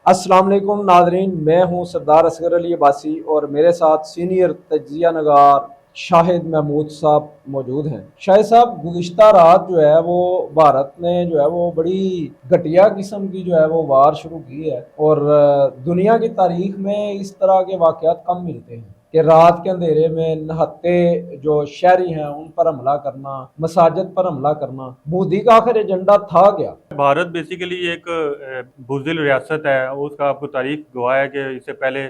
अस्सलाम वालेकुम नादरीन, मैं हूं सरदार असगर अली अब्बासी और मेरे साथ सीनियर तजिया नगार शाहिद महमूद साहब मौजूद हैं। शाहिद साहब, गुज़िश्ता रात जो है वो भारत ने जो है वो बड़ी घटिया किस्म की जो है वो वार शुरू की है और दुनिया की तारीख में इस तरह के वाक़यात कम मिलते हैं कि रात के अंधेरे में नहत्ते जो शहरी हैं उन पर हमला करना, मसाजिद पर हमला करना। मोदी का आखिर एजेंडा था क्या? भारत बेसिकली एक बुज़दिल रियासत है। उसका आपको तारीख गवाह है कि इससे पहले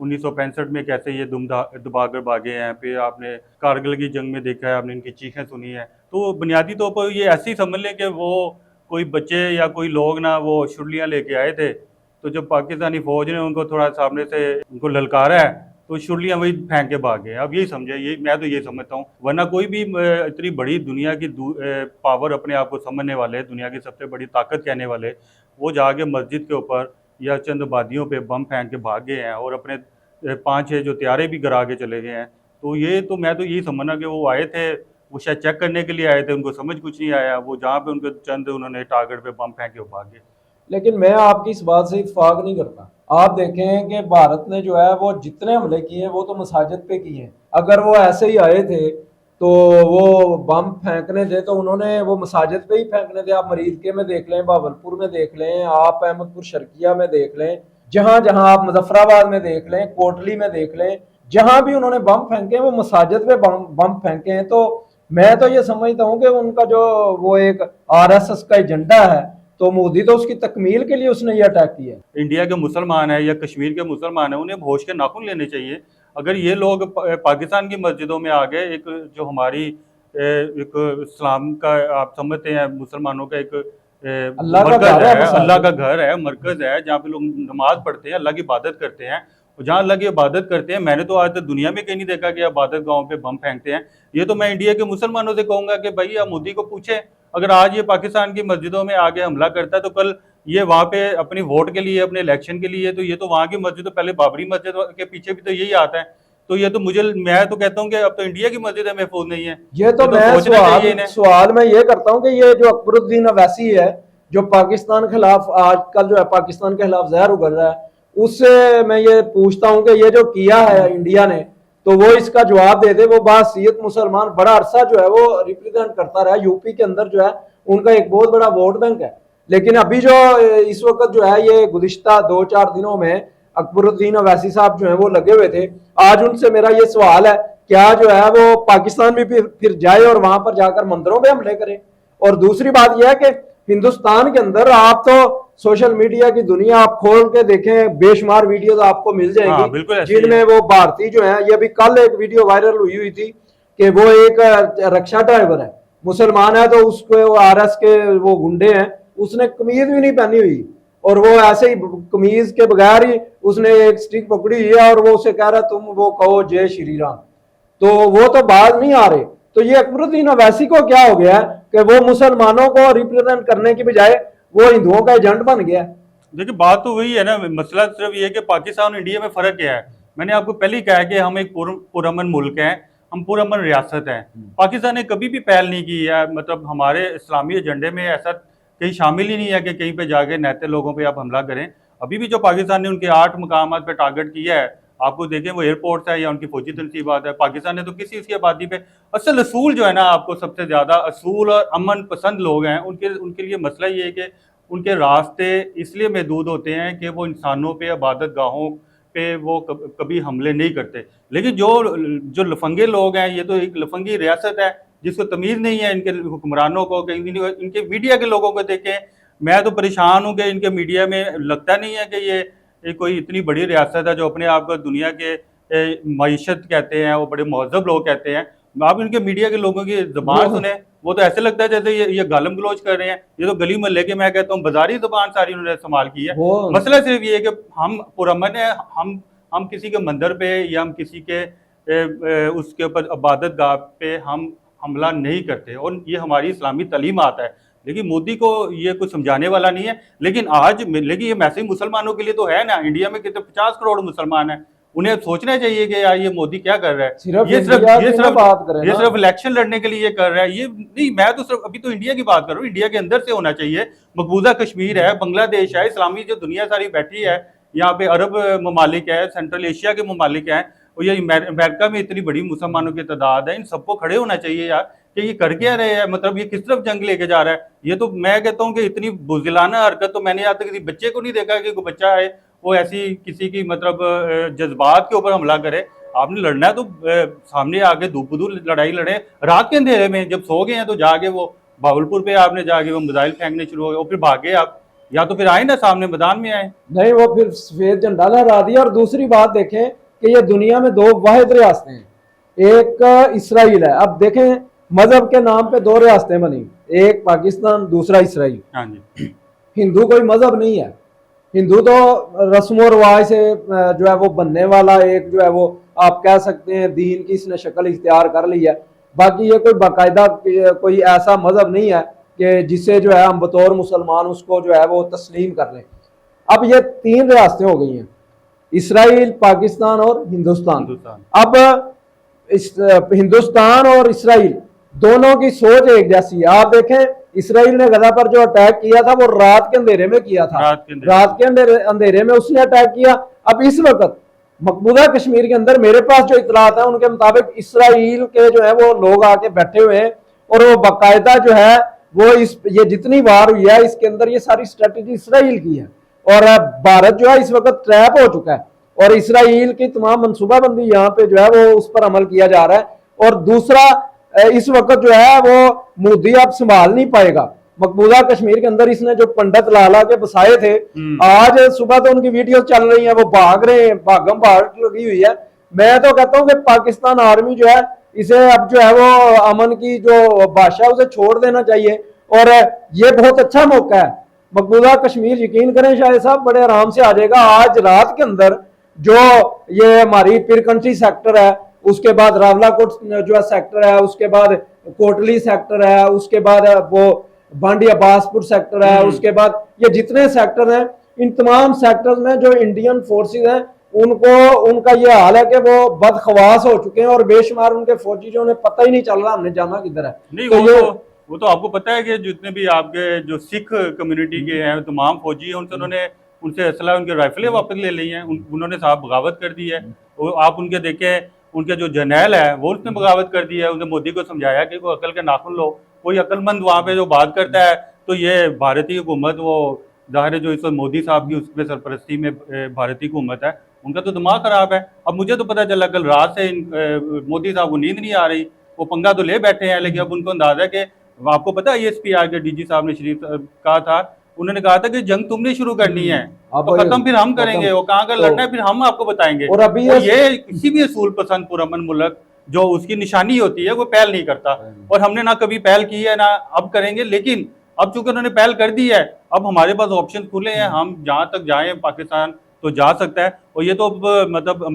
1965 में कैसे ये दुबाकर भागे हैं। फिर आपने कारगिल की जंग में देखा है, आपने इनकी चीखें सुनी है। तो बुनियादी तौर पर ये ऐसे ही समझ लें कि वो कोई बच्चे या कोई लोग ना वो शुरलियाँ लेके आए थे। तो जब पाकिस्तानी फ़ौज ने उनको थोड़ा सामने से उनको ललकारा है तो शुरलियाँ वही फेंक के भाग गए। अब यही समझे, ये मैं तो ये समझता हूँ। वरना कोई भी इतनी बड़ी दुनिया की पावर अपने आप को समझने वाले, दुनिया की सबसे बड़ी ताकत कहने वाले, वो जाके मस्जिद के ऊपर या चंद आबादियों पे बम फेंक के भाग गए हैं और अपने 5-6 जो त्यारे भी गिरा के चले गए हैं। तो ये तो मैं तो यही समझना कि वो आए थे, वो शायद चेक करने के लिए आए थे, उनको समझ कुछ नहीं आया। वो जहाँ पे उनको चंद उन्होंने टारगेट पे बम फेंके वो भाग गए। लेकिन मैं आपकी इस बात से इत्तेफाक नहीं करता। आप देखें कि भारत ने जो है वो जितने हमले किए हैं वो तो मसाजिद पे किए हैं। अगर वो ऐसे ही आए थे तो वो बम फेंकने थे तो उन्होंने वो मसाजिद पे ही फेंकने थे। आप मरीदके में देख लें, भावलपुर में देख लें, आप अहमदपुर शर्किया में देख लें, जहां जहां आप मुजफ्फराबाद में देख लें, कोटली में देख लें, जहां भी उन्होंने बम फेंके हैं वो मसाजिद पे बम फेंके हैं। तो मैं तो ये समझता हूँ कि उनका जो वो एक आरएसएस का एजेंडा है, तो मोदी तो उसकी तकमील के लिए उसने ये अटैक किया है। इंडिया के मुसलमान हैं या कश्मीर के मुसलमान हैं, उन्हें होश के नाखून लेने चाहिए। अगर ये लोग पाकिस्तान की मस्जिदों में आ गए, एक जो हमारी एक इस्लाम का आप समझते हैं, मुसलमानों का एक अल्लाह का मरकज घर है है, अल्लाह का मसाजिद। घर है, मरकज है, जहाँ पे लोग नमाज पढ़ते हैं, अल्लाह की इबादत करते हैं। और जहाँ अल्लाह की इबादत करते हैं, मैंने तो आज तक दुनिया में कहीं नहीं देखा कि इबादत गाहों पे बम फेंकते हैं। ये तो मैं इंडिया के मुसलमानों से कहूँगा कि भाई आप मोदी को पूछें, अगर आज ये पाकिस्तान की मस्जिदों में आगे हमला करता है तो कल ये वहाँ पे अपनी वोट के लिए, अपने इलेक्शन के लिए, तो ये तो वहाँ की मस्जिद, तो पहले बाबरी मस्जिद के पीछे भी तो यही आता है। तो ये तो मैं तो कहता हूँ कि अब तो इंडिया की मस्जिदें महफूज नहीं है। ये तो ये तो मैं सोचना चाहिए इन्हें। सवाल मैं ये करता हूँ कि ये जो अकबरुद्दीन अवैसी है, जो पाकिस्तान के खिलाफ आजकल जो है पाकिस्तान के खिलाफ जहर उगल रहा है, उससे मैं ये पूछता हूँ कि ये जो किया है इंडिया ने, तो वो इसका जवाब दे दे। वो बासियत मुसलमान बड़ा अरसा जो है वो रिप्रेजेंट करता रहा यूपी के अंदर, जो है उनका एक बहुत बड़ा वोट बैंक है। लेकिन अभी जो इस वक्त जो है ये गुज़िश्ता 2-4 दिनों में अकबरुद्दीन अवैसी साहब जो है वो लगे हुए थे। आज उनसे मेरा ये सवाल है, क्या जो है वो पाकिस्तान भी फिर जाए और वहां पर जाकर मंदिरों पे हमले करे? और दूसरी बात यह है कि हिंदुस्तान के अंदर आप तो सोशल मीडिया की दुनिया आप खोल के देखें, बेशुमार वीडियोस आपको मिल जाएंगी हाँ बिल्कुल ऐसे ही है। जिनमें वो भारतीय जो है, ये भी कल एक वीडियो वायरल हुई थी कि वो एक रक्षा ड्राइवर है, मुसलमान है, तो उसको आरएस के वो गुंडे हैं, उसने कमीज भी नहीं पहनी हुई और वो ऐसे ही कमीज के बगैर ही उसने एक स्टिक पकड़ी हुई है और वो उसे कह रहा तुम वो कहो जय श्री राम। तो वो तो बाज नहीं आ रहे। तो ये अकबरुद्दीन अवैसी को क्या हो गया कि वो मुसलमानों को रिप्रेजेंट करने की बजाय वो हिंदुओं का एजेंट बन गया। देखिए बात तो वही है ना, मसला सिर्फ ये है कि पाकिस्तान और इंडिया में फ़र्क क्या है। मैंने आपको पहले ही कहा है कि हम एक पुरअमन मुल्क हैं, हम पुरअमन रियासत हैं। पाकिस्तान ने कभी भी पहल नहीं की है, मतलब हमारे इस्लामी एजेंडे में ऐसा कहीं शामिल ही नहीं है कि कहीं पे जाके नहते लोगों पे आप हमला करें। अभी भी जो पाकिस्तान ने उनके 8 मकामात पे टारगेट किया है, आपको देखें वो एयरपोर्ट है या उनकी फौजी तनसीबात है, पाकिस्तान ने तो किसी उसकी आबादी पे असल असूल जो है ना, आपको सबसे ज़्यादा असूल और अमन पसंद लोग हैं, उनके उनके लिए मसला ये है कि उनके रास्ते इसलिए महदूद होते हैं कि वो इंसानों पे, इबादत गाहों पे वो कभी हमले नहीं करते। लेकिन जो जो लफंगे लोग हैं, ये तो एक लफंगी रियासत है जिसको तमीज़ नहीं है इनके हुक्मरानों को। कहीं भी नहीं, इनके मीडिया के लोगों को देखें, मैं तो परेशान हूँ कि इनके मीडिया में लगता नहीं है कि ये कोई इतनी बड़ी रियासत है जो अपने आप को दुनिया के मईशत कहते हैं, वो बड़े महज़ब लोग कहते हैं। आप इनके मीडिया के लोगों की ज़बान वो सुने, वो तो ऐसे लगता है जैसे ये गालम गलोच कर रहे हैं। ये तो गली मोहल्ले के, मैं कहता हूँ बाजारी ज़बान सारी उन्होंने इस्तेमाल की है। वो मसला सिर्फ ये है कि हम पुरअमन है, हम किसी के मंदिर पे या हम किसी के उसके ऊपर इबादत गाह पे हम हमला नहीं करते और ये हमारी इस्लामी तालीमात है। लेकिन मोदी को ये कुछ समझाने वाला नहीं है। लेकिन ये मैसेज मुसलमानों के लिए तो है ना, इंडिया में कितने 50 करोड़ मुसलमान हैं, उन्हें सोचना चाहिए कि यार ये मोदी क्या कर रहा है। सिर्फ ये इंडिया की ना बात करें ये ना। सिर्फ इलेक्शन लड़ने के लिए ये कर रहा है। ये नहीं, मैं तो सिर्फ अभी तो इंडिया की बात कर रहा हूँ। इंडिया के अंदर से होना चाहिए। मकबूजा कश्मीर है, बांग्लादेश है, इस्लामी जो दुनिया सारी बैठी है, यहाँ पे अरब ममालिक है, सेंट्रल एशिया के ममालिक हैं, और ये अमेरिका में इतनी बड़ी मुसलमानों की तादाद है। इन सबको खड़े होना चाहिए यार कि ये कर क्या रहे हैं, मतलब ये किस तरफ जंग लेके जा रहा है। ये तो मैं कहता हूँ कि इतनी बुज़दिलाना हरकत तो मैंने आज तक किसी बच्चे को नहीं देखा कि कोई बच्चा है वो ऐसी किसी की मतलब जज्बात के ऊपर हमला करे। आपने लड़ना है तो सामने आके दूपदू लड़ाई लड़े, रात के अंधेरे में जब सो गए हैं तो जाके वो भावलपुर पे आपने जाके वो मिसाइल फेंकने शुरू हो गए और फिर भागे आप, या तो फिर आए ना सामने मैदान में आए। नहीं, वो फिर सफेद झंडा लहरा दिया। और दूसरी बात देखें कि ये दुनिया में दो वाहिद रियासतें हैं, एक इसराइल है। अब देखें मजहब के नाम पे दो रियासतें बनी, एक पाकिस्तान, दूसरा इसराइल। हाँ जी। हिंदू कोई मजहब नहीं है, हिंदू तो रस्म और रिवाज से जो है वो बनने वाला एक जो है वो आप कह सकते हैं दीन की इसने शक्ल इख्तियार कर ली है। बाकी ये कोई बाकायदा कोई ऐसा मजहब नहीं है कि जिसे जो है हम बतौर मुसलमान उसको जो है वो तस्लीम कर लें। अब ये तीन रियासतें हो गई हैं, इसराइल, पाकिस्तान और हिंदुस्तान। अब हिंदुस्तान और इसराइल दोनों की सोच एक जैसी है। आप देखें इसराइल ने गजा पर जो अटैक किया था वो रात के अंधेरे में किया था, रात के अंधेरे में उसने अटैक किया। अब इस वक्त मकबूजा कश्मीर के अंदर मेरे पास जो इतलात है उनके मुताबिक इसराइल के जो है वो लोग आके बैठे हुए हैं और वो बाकायदा जो है वो ये जितनी वार हुई है इसके अंदर ये सारी स्ट्रेटेजी इसराइल की है। और भारत जो है इस वक्त ट्रैप हो चुका है और इसराइल की तमाम मनसूबाबंदी यहाँ पे जो है वो उस पर अमल किया जा रहा है। और दूसरा इस वक्त जो है वो मोदी अब संभाल नहीं पाएगा मकबूजा कश्मीर के अंदर। इसने जो पंडित लाला के बसाए थे, आज सुबह तो उनकी वीडियो चल रही है, वो भाग रहे हैं, भागम भाग लगी हुई है। मैं तो कहता हूं कि पाकिस्तान आर्मी जो है इसे अब जो है वो अमन की जो भाषा उसे छोड़ देना चाहिए। और ये बहुत अच्छा मौका है मकबूजा कश्मीर, यकीन करें शायद साहब बड़े आराम से आ जाएगा। आज रात के अंदर जो ये हमारी पिरकंट्री सेक्टर है, उसके बाद रावलाकोट जो है सेक्टर है, उसके बाद कोटली सेक्टर है, उसके बाद वो बांडी अब्बासपुर सेक्टर है, उसके बाद ये जितने सेक्टर हैं, इन तमाम सेक्टर्स में जो इंडियन फोर्सेस हैं उनको उनका ये हाल है कि वो बदखवास हो चुके हैं और बेशुमार उनके फौजी जो उन्हें पता ही नहीं चल रहा हमने जाना किधर है। नहीं, तो वो तो आपको पता है कि जितने भी आपके जो सिख कम्युनिटी के हैं तमाम फौजी हैं उनसे असला उनके राइफलें वापस ले ली हैं, उन्होंने साहब बगावत कर दी है। आप उनके देखें, उनके जो जर्नैल है वो उसने बगावत कर दी है। उसने मोदी को समझाया कि कोई अकल के नाखुन लो, कोई अक्लमंद वहाँ पे जो बात करता है। तो ये भारतीय हुकूमत, वो जाहिर है जो इस वक्त मोदी साहब की उसमें सरपरस्ती में भारतीय हुकूमत है, उनका तो दिमाग खराब है। अब मुझे तो पता चला कल रात से मोदी साहब को नींद नहीं आ रही, वो पंगा तो ले बैठे हैं, लेकिन अब उनको अंदाजा है कि आपको पता है ESPR के DG साहब ने शरीफ कहा था, उन्होंने कहा था कि जंग तुमने शुरू करनी है तो खत्म फिर हम करेंगे, वो कहाँ का लड़ना है फिर हम आपको बताएंगे। और अभी ये किसी भी असूल पसंद पुरअमन मुल्क जो उसकी निशानी होती है वो पहल नहीं करता, और हमने ना कभी पहल की है ना अब करेंगे। लेकिन अब चूंकि उन्होंने पहल कर दी है, अब हमारे पास ऑप्शन खुले हैं, हम जहाँ तक जाएं पाकिस्तान तो जा सकता है। और ये तो अब मतलब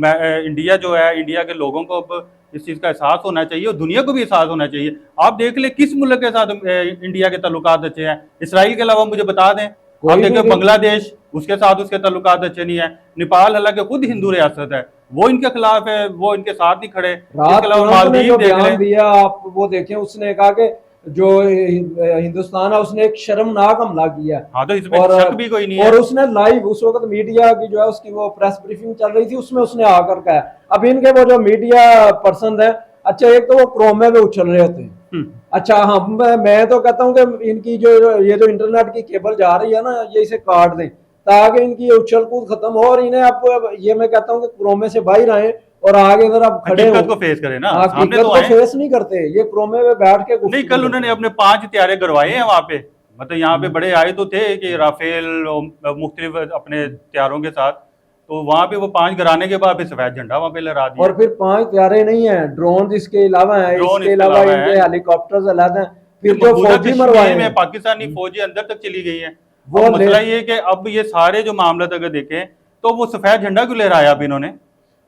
इंडिया जो है, इंडिया के लोगों को अब इस चीज़ का एहसास होना चाहिए और दुनिया को भी एहसास होना चाहिए। आप देख ले किस मुल्क के साथ इंडिया के ताल्लुकात अच्छे हैं, इसराइल के अलावा मुझे बता दें। आप देखिए बांग्लादेश, उसके साथ उसके ताल्लुकात अच्छे नहीं है। नेपाल हालांकि खुद हिंदू रियासत है, वो इनके खिलाफ है, वो इनके साथ नहीं खड़े। इसके अलावा मालदीव देख लें, दिया आप वो देखें, उसने कहा कि जो हिंदुस्तान है उसने एक शर्मनाक हमला किया। हाँ, तो इसमें शक भी कोई नहीं है। और उसने लाइव उस वक्त मीडिया की जो है उसकी वो प्रेस ब्रीफिंग चल रही थी, उसमें उसने आकर कहा। अब इनके वो जो मीडिया पर्सन है, अच्छा एक तो वो क्रोमे में उछल रहे होते हैं। अच्छा हम मैं तो कहता हूँ कि इनकी जो ये जो इंटरनेट की केबल जा रही है ना, ये इसे काट दें ताकि इनकी उछल कूद खत्म हो और इन्हें अब ये मैं कहता हूँ कि क्रोमे से बाहर आए और आगे अगर आप खड़े हो को फेस करें ना, सामने तो फेस नहीं करते, ये क्रोमे में बैठ के नहीं। कल उन्होंने अपने 5 त्यारे गरवाए हैं वहां पे, मतलब यहाँ पे बड़े आए तो थे कि राफेल मुख्तलिफ अपने त्यारों के साथ, तो वहां पे वो 5 गिराने के बाद फिर सफेद झंडा वहां पे लहरा दिया। और फिर 5 त्यारे नहीं है, ड्रोन इसके अलावा है, इसके अलावा इनके हेलीकॉप्टर्स अलग हैं। फिर जो फौजी मरवाए हैं, पाकिस्तानी फौजी अंदर तक चली गई है। वो मसला ये कि अब ये सारे जो मामला अगर देखें तो वो सफेद झंडा क्यों लहराया अब इन्होंने?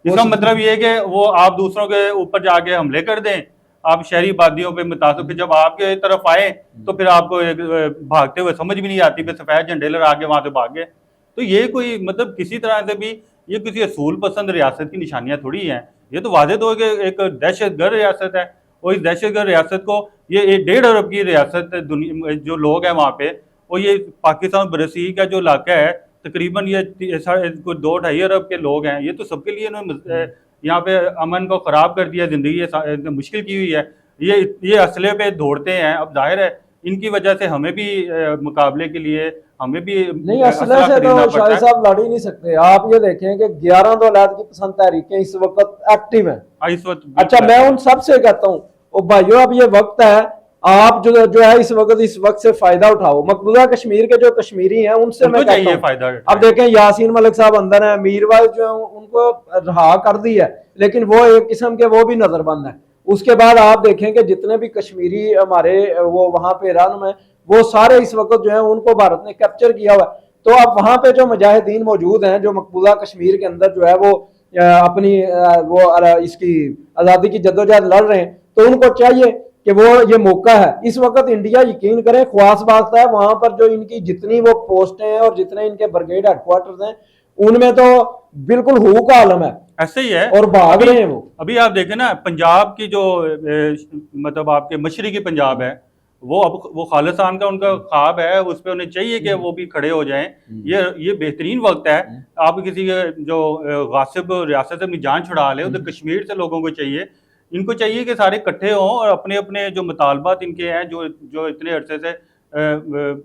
इसका मतलब ये कि वो आप दूसरों के ऊपर जाके हमले कर दें, आप शहरी आबादियों पे मुतासब, जब आपके तरफ आए तो फिर आपको भागते हुए समझ भी नहीं आती, फिर सफेद झंडे लहरा के वहां से भाग गए। तो ये कोई मतलब किसी तरह से भी ये किसी असूल पसंद रियासत की निशानियां थोड़ी हैं। ये तो वाज़ेह तौर पे एक दहशतगर्द रियासत है, और इस दहशतगर्द रियासत को, ये 1.5 अरब की रियासत दुनिया जो लोग हैं वहाँ पे, और ये पाकिस्तान बरसी का जो इलाका है तकरीबन ये 2-2.5 अरब के लोग हैं। ये तो सबके लिए इन्होंने यहाँ पे अमन को ख़राब कर दिया, ज़िंदगी मुश्किल की हुई है। ये असले पे दौड़ते हैं। अब जाहिर है इनकी वजह से हमें भी मुकाबले के लिए हमें भी नहीं, असले असला से खरीदना तो पड़ता शाहिद है। साहब लड़ ही नहीं सकते। आप ये देखें कि 11 दौलत की पसंद तहरीकें इस वक्त एक्टिव हैं। इस वक्त अच्छा, मैं उन सब से कहता हूँ ओ भाइयों, अब ये वक्त है, आप जो है इस वक्त से फायदा उठाओ। मकबूजा कश्मीर के जो कश्मीरी हैं उनसे मैं उनको कहता चाहिए हूँ, फायदा। अब देखें यासीन मलिक साहब अंदर हैं, मीरवाइज जो है उनको रहा कर दी है, लेकिन वो एक किस्म के वो भी नजरबंद है। उसके बाद आप देखें कि जितने भी कश्मीरी हमारे वो वहां पे रन में, वो सारे इस वक्त जो है उनको भारत ने कैप्चर किया हुआ है। तो अब वहां पे जो मुजाहिदीन मौजूद हैं जो मकबूजा कश्मीर के अंदर जो है वो अपनी इसकी आज़ादी की जद्दोजहद लड़ रहे हैं, तो उनको चाहिए कि वो ये मौका है इस वक्त। इंडिया यकीन करें ख्वास बात है, वहां पर जो इनकी जितनी वो पोस्टें हैं और जितने इनके ब्रिगेड हेडक्वार्टर्स हैं उनमें तो बिल्कुल हू का आलम है, ऐसे ही है। और भाग रहे हैं वो। अभी आप देखें ना, पंजाब की जो मतलब आपके मशरकी पंजाब है, वो अब वो खालिस्तान का उनका ख्वाब है, उस पर उन्हें चाहिए कि वो भी खड़े हो जाएं। ये बेहतरीन वक्त है। आप किसी जो गासिब रियासत से अपनी जान छुड़ा ले, उधर कश्मीर से लोगों को चाहिए, इनको चाहिए कि सारे इकट्ठे हों और अपने अपने जो मुतालबात इनके हैं, जो जो इतने अरसे से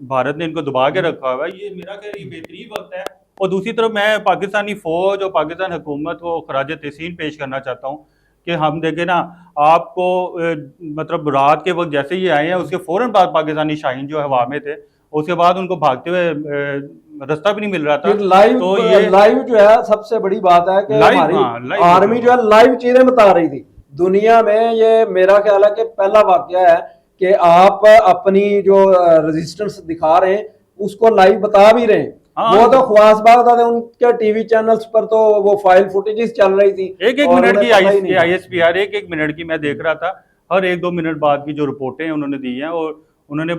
भारत ने इनको दबा के रखा हुआ है, ये मेरा ख्याल ये बेहतरीन वक्त है। और दूसरी तरफ मैं पाकिस्तानी फौज और पाकिस्तान हुकूमत को खराज तहसीन पेश करना चाहता हूँ कि हम देखें ना, आपको मतलब रात के वक्त जैसे ही आए हैं उसके फ़ौरन बाद पाकिस्तानी शाहीन जो हवा में थे, उसके बाद उनको भागते हुए रास्ता भी नहीं मिल रहा था। फिर लाइव तो ये लाइव जो है सबसे बड़ी बात है कि लाइव, हमारी हाँ, लाइव आर्मी जो है लाइव चीजें बता रही थी दुनिया में। ये मेरा ख्याल है कि पहला वाकया है कि आप अपनी जो रेजिस्टेंस दिखा रहे हैं उसको लाइव बता भी रहे हैं। हाँ, वो तो ख्वास बात था, उनके टीवी चैनल्स पर तो वो फाइल फुटेजेस चल रही थी, एक एक और मिनट उन्हें की पता ही नहीं था। ISPR एक एक मिनट की मैं देख रहा था। हर 1-2 मिनट बाद की जो रिपोर्टें उन्होंने दी हैं, और उन्होंने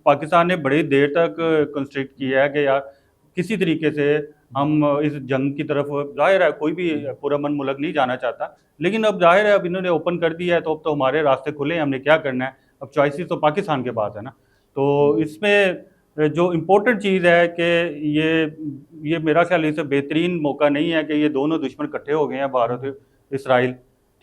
पाकिस्तान ने बड़ी देर तक कंस्ट्रक्ट किया है कि यार किसी तरीके से हम इस जंग की तरफ, जाहिर है कोई भी पुरअमन मुल्क नहीं जाना चाहता, लेकिन अब जाहिर है अब इन्होंने ओपन कर दिया है तो अब तो हमारे रास्ते खुले हैं, हमने क्या करना है। अब चॉइसेस तो पाकिस्तान के पास है ना। तो इसमें जो इम्पोर्टेंट चीज़ है कि ये मेरा ख्याल इससे बेहतरीन मौका नहीं है कि ये दोनों दुश्मन इकट्ठे हो गए हैं, भारत इसराइल।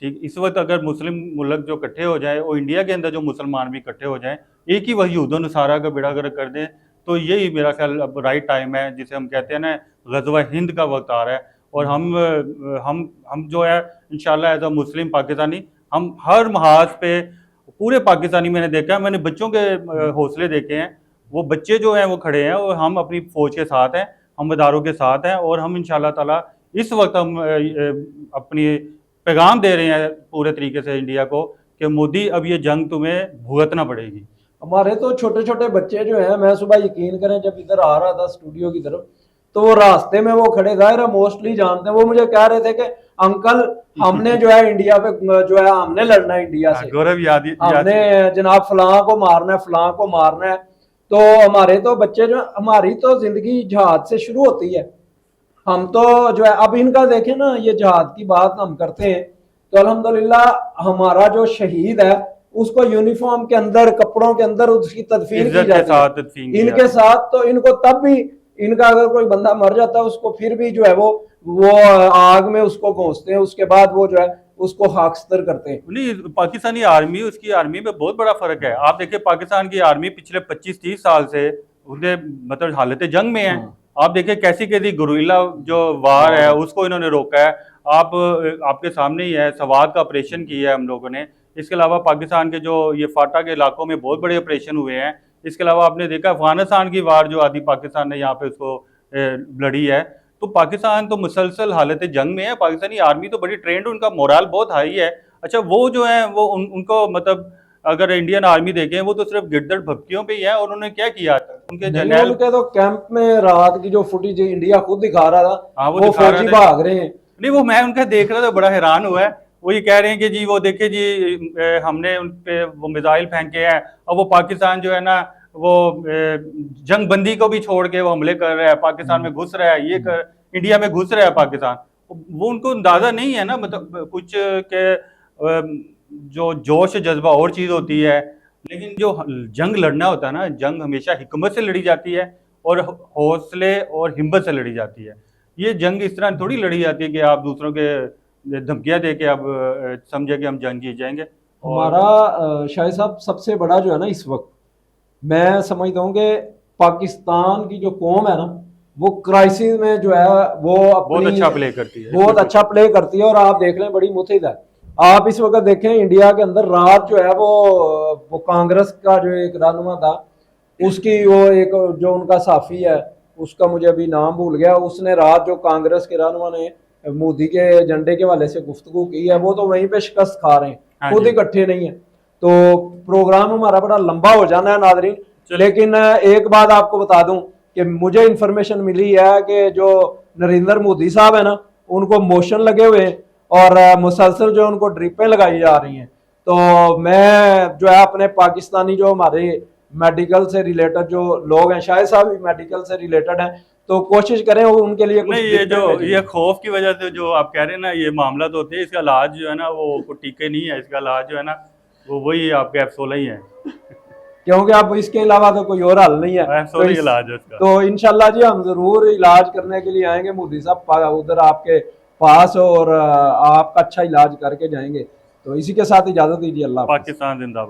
ठीक, इस वक्त अगर मुस्लिम मुल्क जो इकट्ठे हो जाए और इंडिया के अंदर जो मुसलमान भी इकट्ठे हो जाएं, एक ही वहीद नसारा का बेड़ा गर्क कर दें, तो यही मेरा ख्याल अब राइट टाइम है, जिसे हम कहते हैं ना ग़ज़वा हिंद का वक्त आ रहा है। और हम जो है इंशाल्लाह एज अ मुस्लिम पाकिस्तानी, हम हर महाज पे पूरे पाकिस्तानी, मैंने देखा है, मैंने बच्चों के हौसले देखे हैं, वो बच्चे जो हैं वो खड़े हैं और हम अपनी फ़ौज के साथ हैं, हम इदारों के साथ हैं, और हम इंशाल्लाह ताला इस वक्त हम अपनी पैगाम दे रहे हैं पूरे तरीके से इंडिया को कि मोदी अब ये जंग तुम्हें भुगतना पड़ेगी। हमारे तो छोटे छोटे बच्चे जो हैं, मैं सुबह यकीन करें जब इधर आ रहा था स्टूडियो की तरफ, तो वो रास्ते में वो खड़े, जाहिर है मोस्टली जानते हैं, वो मुझे कह रहे थे कि अंकल हमने जो है इंडिया पे जो है हमने लड़ना है इंडिया से, गौरव याद हमने जनाब फलां को मारना है, फलां को मारना है। तो हमारे तो बच्चे जो, हमारी तो जिंदगी जहाज से शुरू होती है। हम तो जो है अब इनका देखें ना, ये जहाज की बात हम करते हैं तो अल्हम्दुलिल्लाह हमारा जो शहीद है उसको यूनिफॉर्म के अंदर, कपड़ों के अंदर उसकी तदफीन की जाती है। इनके साथ तो इनको तब भी, इनका अगर कोई बंदा मर जाता है उसको फिर भी जो है वो आग में उसको घोंसते हैं, उसके बाद वो जो है उसको खाकस्तर करते हैं। नहीं, पाकिस्तानी आर्मी, उसकी आर्मी में बहुत बड़ा फर्क है। आप देखिए पाकिस्तान की आर्मी पिछले 25-30 साल से उन्हें मतलब हालत जंग में है। आप देखिए कैसी कैसी गुरिल्ला जो वार है उसको इन्होंने रोका है। आपके सामने ही है, सवात का ऑपरेशन किया है हम लोगों ने। इसके अलावा पाकिस्तान के जो ये फाटा के इलाकों में बहुत बड़े ऑपरेशन हुए हैं। इसके अलावा आपने देखा अफगानिस्तान की वार जो आदि पाकिस्तान ने यहाँ पे उसको लड़ी है। तो पाकिस्तान तो मुसलसल हालत जंग में है। पाकिस्तानी आर्मी तो बड़ी ट्रेंड, उनका मोरल बहुत हाई है। अच्छा, वो जो है वो उनको मतलब अगर इंडियन आर्मी देखें वो तो सिर्फ गिरदड़ भपकियों पे ही है। और उन्होंने क्या किया था, उनके जनरल, उनके तो कैंप में रात की जो फुटेज इंडिया खुद दिखा रहा था, हाँ, वो फौजी भाग रहे हैं। नहीं, वो मैं उनका देख रहा था, बड़ा हैरान हुआ है। वो ये कह रहे हैं कि जी वो देखे जी हमने उन पे वो मिसाइल फेंके हैं, और वो पाकिस्तान जो है ना वो जंग बंदी को भी छोड़ के वो हमले कर रहा है, पाकिस्तान में घुस रहा है, ये कर इंडिया में घुस रहा है पाकिस्तान, वो उनको अंदाजा नहीं है ना, मतलब कुछ के जो जोश जज्बा और चीज होती है, लेकिन जो जंग लड़ना होता है ना, जंग हमेशा हिकमत से लड़ी जाती है और हौसले और हिम्मत से लड़ी जाती है। ये जंग इस तरह थोड़ी लड़ी जाती है कि आप दूसरों के धमकियां दे के आप समझे कि हम जंग जीत जाएंगे। और हमारा शाहिद साहब सबसे बड़ा जो है ना इस वक्त, मैं समझता हूँ कि पाकिस्तान की जो कौम है ना, वो क्राइसिस में जो है वो बहुत अपनी अच्छा प्ले करती है, बहुत अच्छा प्ले करती है। और आप देख लें बड़ी मुतहिद है। आप इस वक्त देखें इंडिया के अंदर रात जो है वो कांग्रेस का जो एक रहनुमा था, उसकी वो एक जो उनका साफी है, उसका मुझे अभी नाम भूल गया, उसने रात जो कांग्रेस के रहनुमा ने मोदी के एजेंडे के हवाले से गुफ्तगू की है, वो तो वहीं पे शिकस्त खा रहे हैं, हाँ खुद जी। इकट्ठे नहीं है। तो प्रोग्राम हमारा बड़ा लंबा हो जाना है नादरीन, लेकिन एक बात आपको बता दूं कि मुझे इंफॉर्मेशन मिली है कि जो नरेंद्र मोदी साहब है ना, उनको मोशन लगे हुए हैं और मुसलसल जो उनको ड्रिपें लगाई जा रही हैं। तो मैं जो है अपने पाकिस्तानी जो हमारे मेडिकल से रिलेटेड जो लोग हैं, शायद साहब भी मेडिकल से रिलेटेड हैं, तो कोशिश करें वो उनके लिए कुछ नहीं, ये ड्रिपें जो भेजें। ये खौफ की वजह से जो आप कह रहे हैं ना, ये मामला तो होते हैं, इसका इलाज जो है ना वो कोई टीके नहीं है, इसका इलाज जो है ना वो वही आपके F16 ही है। क्योंकि अब इसके अलावा तो कोई और हल नहीं है। तो F16 इलाज है इसका। तो इंशाल्लाह जी हम जरूर इलाज करने के लिए आएंगे मोदी साहब उधर आपके पास, और आपका अच्छा इलाज करके जाएंगे। तो इसी के साथ इजाजत दीजिए। अल्लाह हाफ़िज़। पाकिस्तान जिंदाबाद।